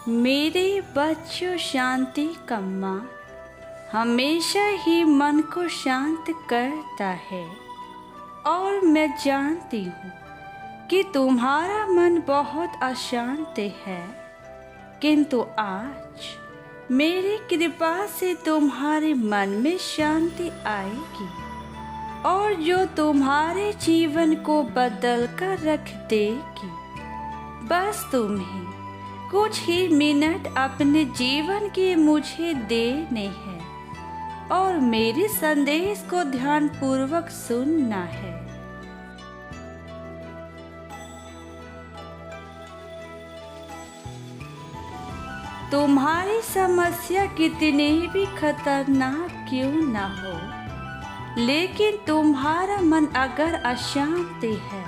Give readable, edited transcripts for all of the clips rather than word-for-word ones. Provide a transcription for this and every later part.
मेरे बच्चों, शांति का मार्ग हमेशा ही मन को शांत करता है। और मैं जानती हूँ कि तुम्हारा मन बहुत अशांत है, किंतु आज मेरी कृपा से तुम्हारे मन में शांति आएगी और जो तुम्हारे जीवन को बदल कर रख देगी। बस तुम्हें कुछ ही मिनट अपने जीवन के मुझे देने हैं और मेरे संदेश को ध्यानपूर्वक सुनना है। तुम्हारी समस्या कितनी भी खतरनाक क्यों ना हो, लेकिन तुम्हारा मन अगर अशांत है,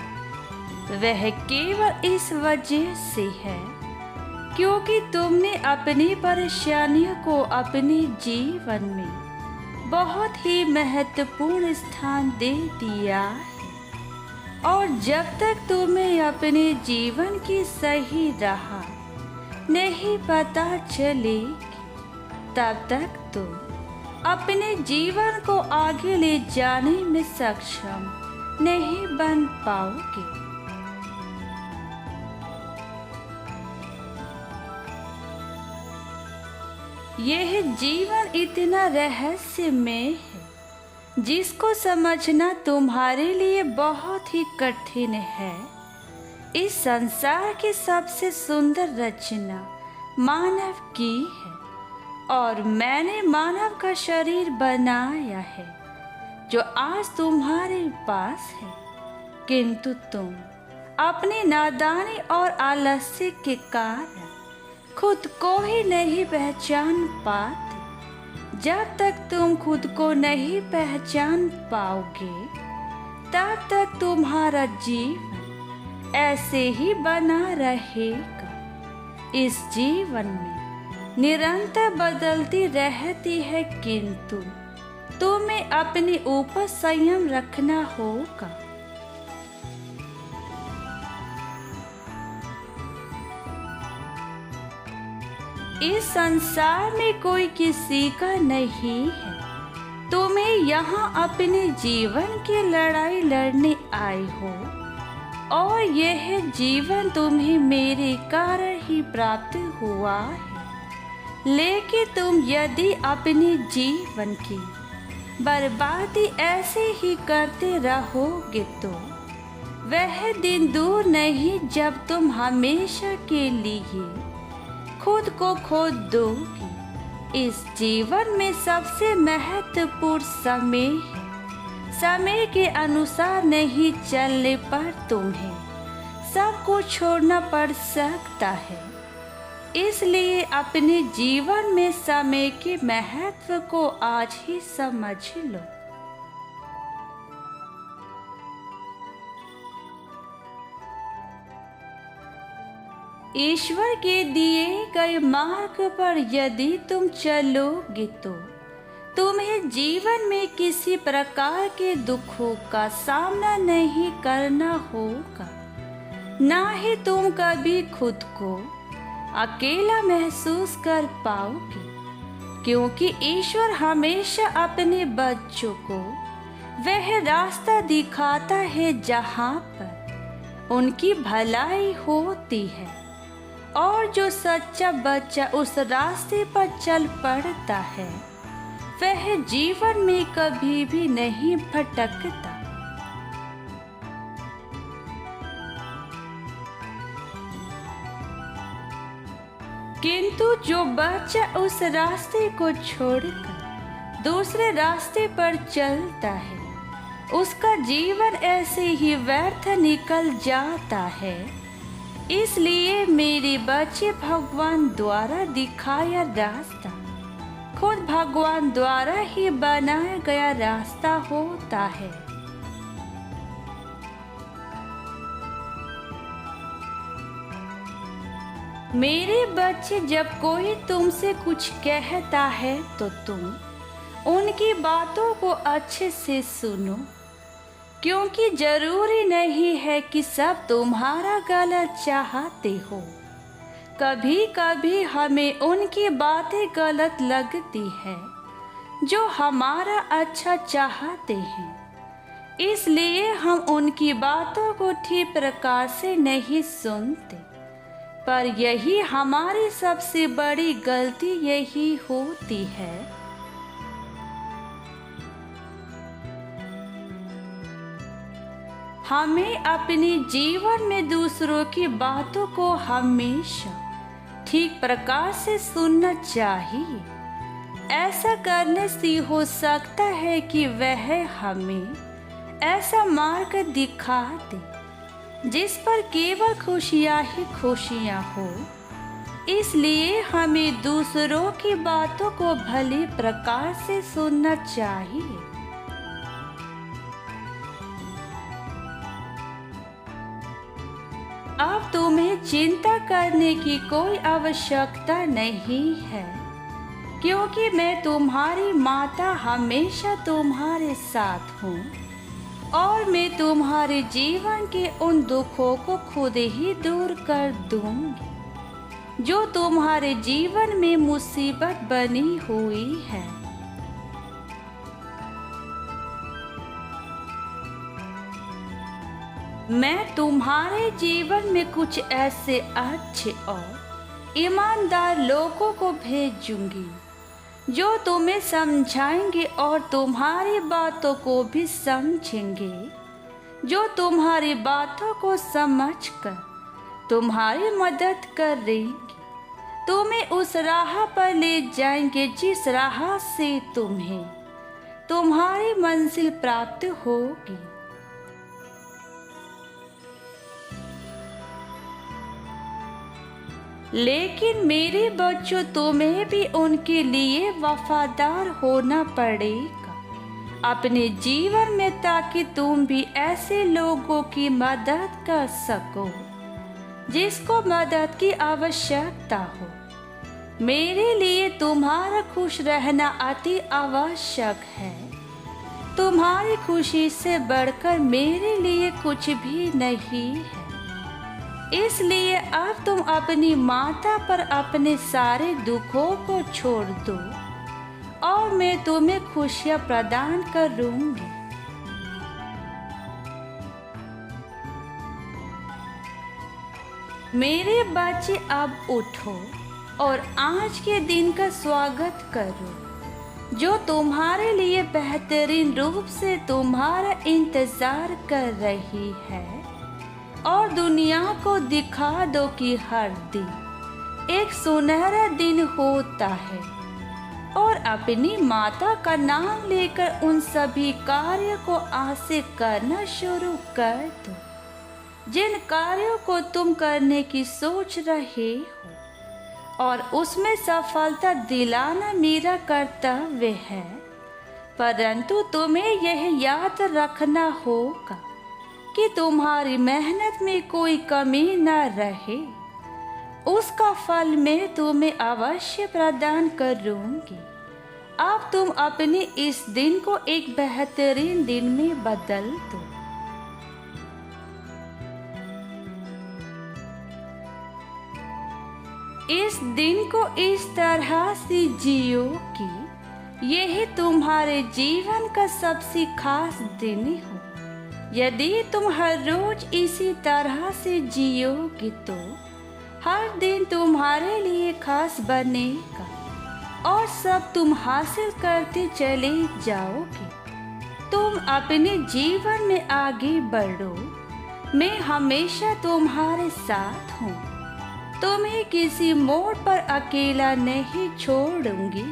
वह केवल इस वजह से है क्योंकि तुमने अपनी परेशानियों को अपने जीवन में बहुत ही महत्वपूर्ण स्थान दे दिया है। और जब तक तुम्हें अपने जीवन की सही राह नहीं पता चलेगी, तब तक तुम अपने जीवन को आगे ले जाने में सक्षम नहीं बन पाओगे। यह जीवन इतना रहस्यमय है जिसको समझना तुम्हारे लिए बहुत ही कठिन है। इस संसार की सबसे सुंदर रचना मानव की है और मैंने मानव का शरीर बनाया है जो आज तुम्हारे पास है, किंतु तुम अपनी नादानी और आलस्य के कारण खुद को ही नहीं पहचान पाते। जब तक तुम खुद को नहीं पहचान पाओगे, तब तक तुम्हारा जीवन ऐसे ही बना रहेगा। इस जीवन में निरंतर बदलती रहती है, किंतु तुम्हें अपने ऊपर संयम रखना होगा। इस संसार में कोई किसी का नहीं है। तुम्हें यहाँ अपने जीवन की लड़ाई लड़ने आए हो और यह जीवन तुम्हें मेरे कारण ही प्राप्त हुआ है। लेकिन तुम यदि अपने जीवन की बर्बादी ऐसे ही करते रहोगे तो वह दिन दूर नहीं जब तुम हमेशा के लिए खुद को खो दोगी। इस जीवन में सबसे महत्वपूर्ण समय है। समय के अनुसार नहीं चलने पर तुम्हें सब कुछ छोड़ना पड़ सकता है। इसलिए अपने जीवन में समय के महत्व को आज ही समझ लो। ईश्वर के दिए गए मार्ग पर यदि तुम चलोगे तो तुम्हें जीवन में किसी प्रकार के दुखों का सामना नहीं करना होगा। ना ही तुम कभी खुद को अकेला महसूस कर पाओगे, क्योंकि ईश्वर हमेशा अपने बच्चों को वह रास्ता दिखाता है जहाँ पर उनकी भलाई होती है। और जो सच्चा बच्चा उस रास्ते पर चल पड़ता है, वह जीवन में कभी भी नहीं भटकता। किंतु जो बच्चा उस रास्ते को छोड़कर दूसरे रास्ते पर चलता है, उसका जीवन ऐसे ही व्यर्थ निकल जाता है। इसलिए मेरे बच्चे, भगवान द्वारा दिखाया रास्ता खुद भगवान द्वारा ही बनाया गया रास्ता होता है। मेरे बच्चे, जब कोई तुमसे कुछ कहता है तो तुम उनकी बातों को अच्छे से सुनो, क्योंकि जरूरी नहीं है कि सब तुम्हारा गलत चाहते हो। कभी कभी हमें उनकी बातें गलत लगती है जो हमारा अच्छा चाहते हैं, इसलिए हम उनकी बातों को ठीक प्रकार से नहीं सुनते। पर यही हमारी सबसे बड़ी गलती यही होती है। हमें अपने जीवन में दूसरों की बातों को हमेशा ठीक प्रकार से सुनना चाहिए। ऐसा करने से हो सकता है कि वह हमें ऐसा मार्ग दिखा दे जिस पर केवल खुशियाँ ही खुशियाँ हो। इसलिए हमें दूसरों की बातों को भली प्रकार से सुनना चाहिए। अब तुम्हें चिंता करने की कोई आवश्यकता नहीं है, क्योंकि मैं तुम्हारी माता हमेशा तुम्हारे साथ हूँ और मैं तुम्हारे जीवन के उन दुखों को खुद ही दूर कर दूंगी जो तुम्हारे जीवन में मुसीबत बनी हुई है। मैं तुम्हारे जीवन में कुछ ऐसे अच्छे और ईमानदार लोगों को भेजूंगी जो तुम्हें समझाएंगे और तुम्हारी बातों को भी समझेंगे, जो तुम्हारी बातों को समझकर तुम्हारी मदद करेंगे, तुम्हें उस राह पर ले जाएंगे जिस राह से तुम्हें तुम्हारी मंजिल प्राप्त होगी। लेकिन मेरे बच्चों, तुम्हें भी उनके लिए वफादार होना पड़ेगा अपने जीवन में, ताकि तुम भी ऐसे लोगों की मदद कर सको जिसको मदद की आवश्यकता हो। मेरे लिए तुम्हारा खुश रहना अति आवश्यक है। तुम्हारी खुशी से बढ़कर मेरे लिए कुछ भी नहीं है। इसलिए अब तुम अपनी माता पर अपने सारे दुखों को छोड़ दो और मैं तुम्हें खुशियां प्रदान करूंगी। मेरे बच्चे, अब उठो और आज के दिन का स्वागत करो जो तुम्हारे लिए बेहतरीन रूप से तुम्हारा इंतजार कर रही है, और दुनिया को दिखा दो कि हर दिन एक सुनहरा दिन होता है, और अपनी माता का नाम लेकर उन सभी कार्यों को आज से करना शुरू कर दो जिन कार्यों को तुम करने की सोच रहे हो, और उसमें सफलता दिलाना मेरा कर्तव्य है। परंतु तुम्हें यह याद रखना होगा कि तुम्हारी मेहनत में कोई कमी न रहे। उसका फल मैं तुम्हें अवश्य प्रदान करूंगी। अब तुम अपने इस दिन को एक बेहतरीन दिन में बदल दो। इस दिन को इस तरह से जियो कि यही तुम्हारे जीवन का सबसे खास दिन हो। यदि तुम हर रोज इसी तरह से जियोगे तो हर दिन तुम्हारे लिए खास बनेगा और सब तुम हासिल करते चले जाओगे। तुम अपने जीवन में आगे बढ़ो, मैं हमेशा तुम्हारे साथ हूँ। तुम्हें किसी मोड़ पर अकेला नहीं छोड़ूंगी।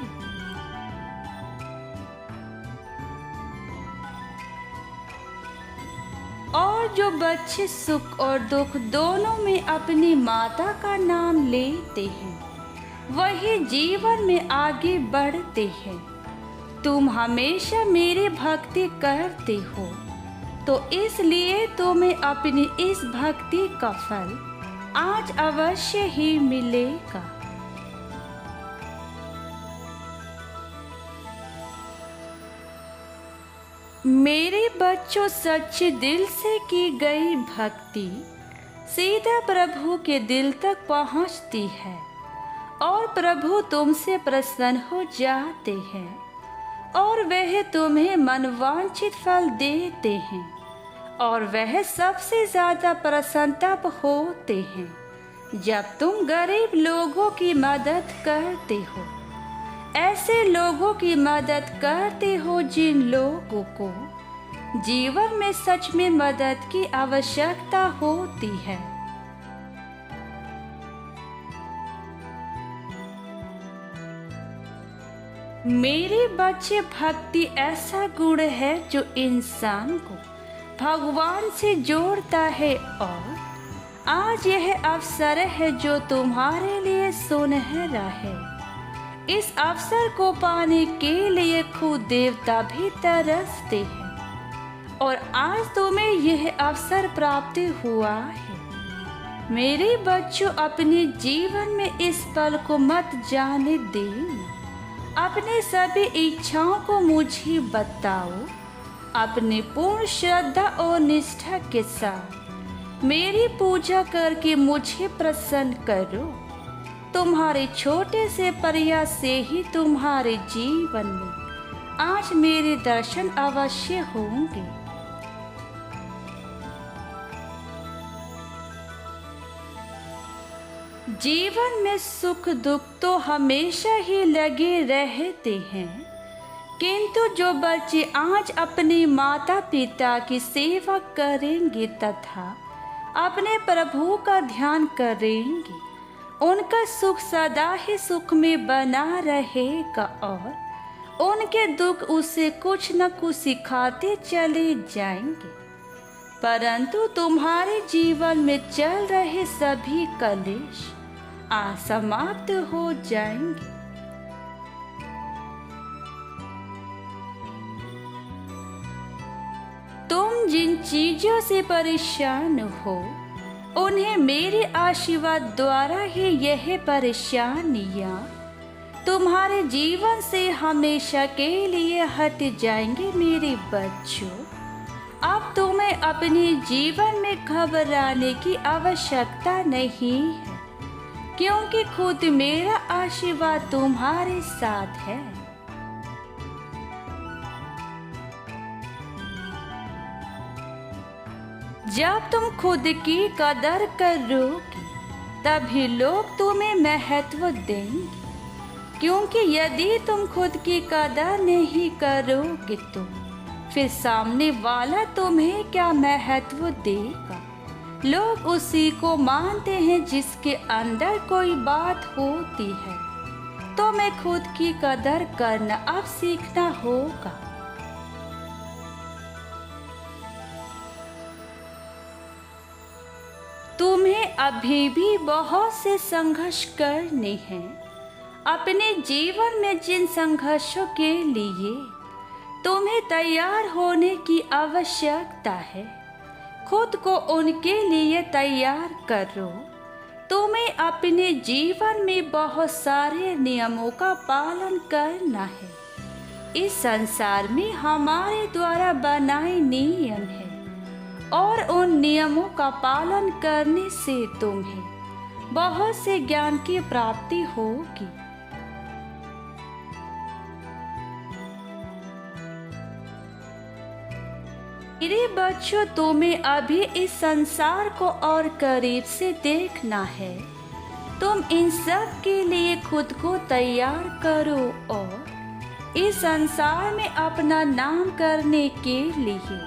और जो बच्चे सुख और दुख दोनों में अपनी माता का नाम लेते हैं, वही जीवन में आगे बढ़ते हैं। तुम हमेशा मेरी भक्ति करते हो, तो इसलिए तुम्हें अपनी इस भक्ति का फल आज अवश्य ही मिलेगा। मेरे बच्चों, सच्चे दिल से की गई भक्ति सीधा प्रभु के दिल तक पहुंचती है और प्रभु तुमसे प्रसन्न हो जाते हैं और वह तुम्हें मनवांछित फल देते हैं और वह सबसे ज्यादा प्रसन्नता होते हैं जब तुम गरीब लोगों की मदद करते हो, ऐसे लोगों की मदद करते हो जिन लोगों को जीवन में सच में मदद की आवश्यकता होती है। मेरे बच्चे, भक्ति ऐसा गुण है जो इंसान को भगवान से जोड़ता है और आज यह अवसर है जो तुम्हारे लिए सुनहरा है। इस अवसर को पाने के लिए खुद देवता भी तरसते हैं और आज तुम्हें यह अवसर प्राप्त हुआ है। मेरे बच्चों, अपने जीवन में इस पल को मत जाने देना। अपने सभी इच्छाओं को मुझे बताओ। अपने पूर्ण श्रद्धा और निष्ठा के साथ मेरी पूजा करके मुझे प्रसन्न करो। तुम्हारे छोटे से प्रयास से ही तुम्हारे जीवन में आज मेरे दर्शन अवश्य होंगे। जीवन में सुख दुख तो हमेशा ही लगे रहते हैं, किंतु जो बच्चे आज अपने माता पिता की सेवा करेंगे तथा अपने प्रभु का ध्यान करेंगे, उनका सुख सदा ही सुख में बना रहेगा और उनके दुख उसे कुछ न कुछ सिखाते चले जाएंगे। परंतु तुम्हारे जीवन में चल रहे सभी कलेश आज समाप्त हो जाएंगे। तुम जिन चीजों से परेशान हो, उन्हें मेरे आशीर्वाद द्वारा ही यह परेशानियां तुम्हारे जीवन से हमेशा के लिए हट जाएंगे। मेरे बच्चों, अब तुम्हें अपने जीवन में घबराने की आवश्यकता नहीं है, क्योंकि खुद मेरा आशीर्वाद तुम्हारे साथ है। जब तुम खुद की कदर करोगे, तभी लोग तुम्हें महत्व देंगे, क्योंकि यदि तुम खुद की कदर नहीं करोगे तो फिर सामने वाला तुम्हें क्या महत्व देगा। लोग उसी को मानते हैं जिसके अंदर कोई बात होती है। तो मैं खुद की कदर करना अब सीखना होगा। तुम्हें अभी भी बहुत से संघर्ष करने हैं। अपने जीवन में जिन संघर्षों के लिए तुम्हें तैयार होने की आवश्यकता है, खुद को उनके लिए तैयार करो। तुम्हें अपने जीवन में बहुत सारे नियमों का पालन करना है। इस संसार में हमारे द्वारा बनाए नियम हैं और उन नियमों का पालन करने से तुम्हें बहुत से ज्ञान की प्राप्ति होगी। मेरे बच्चों, तुम्हें अभी इस संसार को और करीब से देखना है। तुम इन सब के लिए खुद को तैयार करो और इस संसार में अपना नाम करने के लिए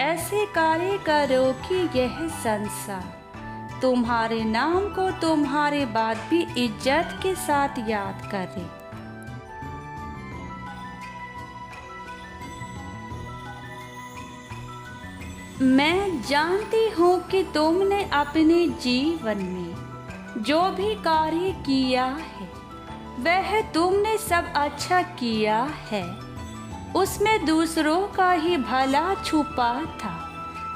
ऐसे कार्य करो कि यह संसार तुम्हारे नाम को तुम्हारे बाद भी इज्जत के साथ याद करे। मैं जानती हूँ कि तुमने अपने जीवन में जो भी कार्य किया है वह तुमने सब अच्छा किया है। उसमें दूसरों का ही भला छुपा था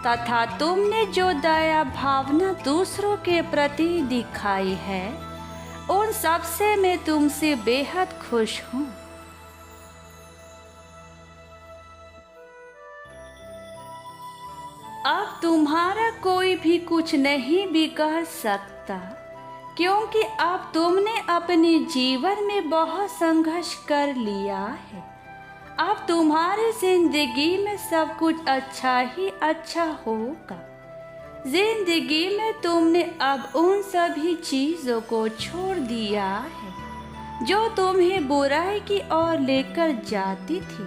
तथा तुमने जो दया भावना दूसरों के प्रति दिखाई है, उन सब से मैं तुमसे बेहद खुश हूँ। अब तुम्हारा कोई भी कुछ नहीं बिगाड़ सकता, क्योंकि अब तुमने अपने जीवन में बहुत संघर्ष कर लिया है। अब तुम्हारी जिंदगी में सब कुछ अच्छा ही अच्छा होगा। जिंदगी में तुमने अब उन सभी चीजों को छोड़ दिया है जो तुम्हें बुराई की ओर लेकर जाती थी।